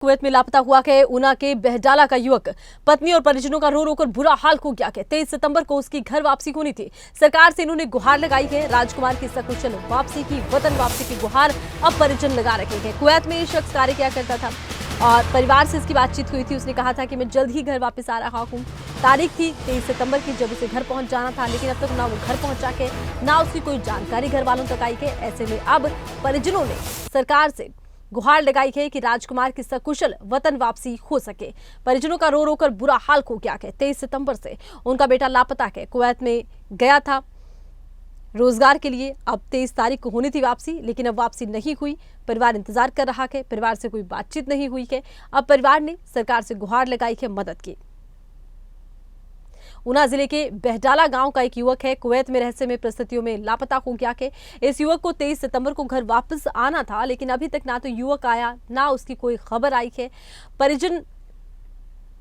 Kuwait में लापता हुआ है ऊना के बहडाला का युवक। पत्नी और परिजनों का रो रो कर बुरा हाल हो गया है। 23 सितंबर को उसकी घर वापसी होनी थी। सरकार से इन्होंने गुहार लगाई है। राजकुमार की सकुशल वापसी की, वतन वापसी की गुहार अब परिजन लगा रखे हैं। कुवैत में ये शख्स कार्य किया करता था और परिवार से इसकी बातचीत हुई थी। उसने कहा था कि मैं जल्द ही घर वापस आ रहा हूँ। तारीख थी 23 सितंबर की जब उसे घर पहुंच जाना था, लेकिन अब तक ना वो घर पहुंचा के ना उसकी कोई जानकारी घर वालों तक आई है। ऐसे में अब परिजनों ने सरकार से गुहार लगाई है कि राजकुमार की सकुशल वतन वापसी हो सके। परिजनों का रो रो कर बुरा हाल हो गया है। 23 सितंबर से उनका बेटा लापता है। कुवैत में गया था रोजगार के लिए। अब 23 तारीख को होनी थी वापसी, लेकिन अब वापसी नहीं हुई। परिवार इंतजार कर रहा है। परिवार से कोई बातचीत नहीं हुई है। अब परिवार ने सरकार से गुहार लगाई है मदद की। ऊना जिले के बहडाला गांव का एक युवक है, कुवैत में रहस्यमय परिस्थितियों में लापता हो गया है। इस युवक को 23 सितंबर को घर वापस आना था, लेकिन अभी तक ना तो युवक आया ना उसकी कोई खबर आई है। परिजन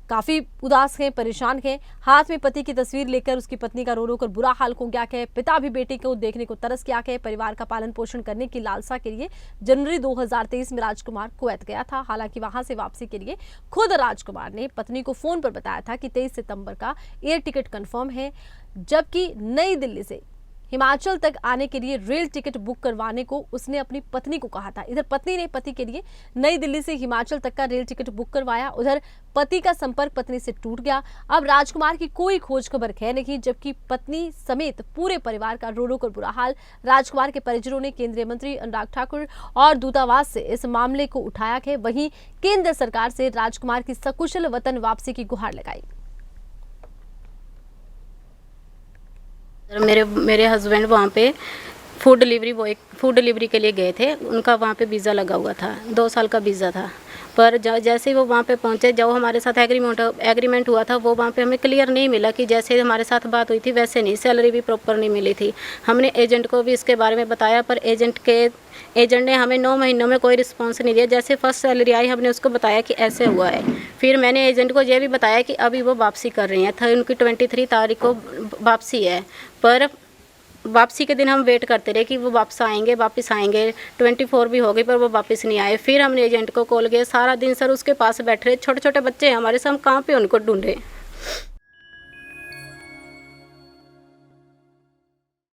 काफी उदास हैं, परेशान हैं। हाथ में पति की तस्वीर लेकर उसकी पत्नी का रो रो कर बुरा हाल हो गया है। पिता भी बेटे को देखने को तरस गया है। परिवार का पालन पोषण करने की लालसा के लिए जनवरी 2023 में राजकुमार कुवैत गया था। हालांकि वहां से वापसी के लिए खुद राजकुमार ने पत्नी को फोन पर बताया था कि 23 सितंबर का एयर टिकट कंफर्म है, जबकि नई दिल्ली से हिमाचल तक आने के लिए रेल टिकट बुक करवाने को उसने अपनी पत्नी को कहा था। इधर पत्नी ने पति के लिए नई दिल्ली से हिमाचल तक का रेल टिकट बुक करवाया। उधर पति का संपर्क पत्नी से टूट गया। अब राजकुमार की कोई खोज खबर है नहीं, जबकि पत्नी समेत पूरे परिवार का रो रो कर बुरा हाल। राजकुमार के परिजनों ने केंद्रीय मंत्री अनुराग ठाकुर और दूतावास से इस मामले को उठाया है। वहीं केंद्र सरकार से राजकुमार की सकुशल वतन वापसी की गुहार लगाई। मेरे हस्बैंड वहाँ पे फूड डिलीवरी के लिए गए थे। उनका वहाँ पे वीज़ा लगा हुआ था, 2 साल का वीज़ा था। पर जैसे ही वो वहाँ पे पहुँचे, जो हमारे साथ एग्रीमेंट हुआ था, वो वहाँ पे हमें क्लियर नहीं मिला कि जैसे हमारे साथ बात हुई थी वैसे नहीं। सैलरी भी प्रॉपर नहीं मिली थी। हमने एजेंट को भी इसके बारे में बताया, पर एजेंट ने हमें 9 महीनों में कोई रिस्पॉन्स नहीं दिया। जैसे फर्स्ट सैलरी आई, हमने उसको बताया कि ऐसे हुआ है। फिर मैंने एजेंट को ये भी बताया कि अभी वो वापसी कर रही हैं। उनकी 23 तारीख को वापसी है, पर वापसी के दिन हम वेट करते रहे कि वो वापस आएंगे। 24 भी हो गई, पर वो वापस नहीं आए। फिर हमने एजेंट को कॉल किया। सारा दिन सर उसके पास बैठे रहे। छोटे छोटे बच्चे हैं हमारे से, हम कहाँ पे उनको ढूंढे।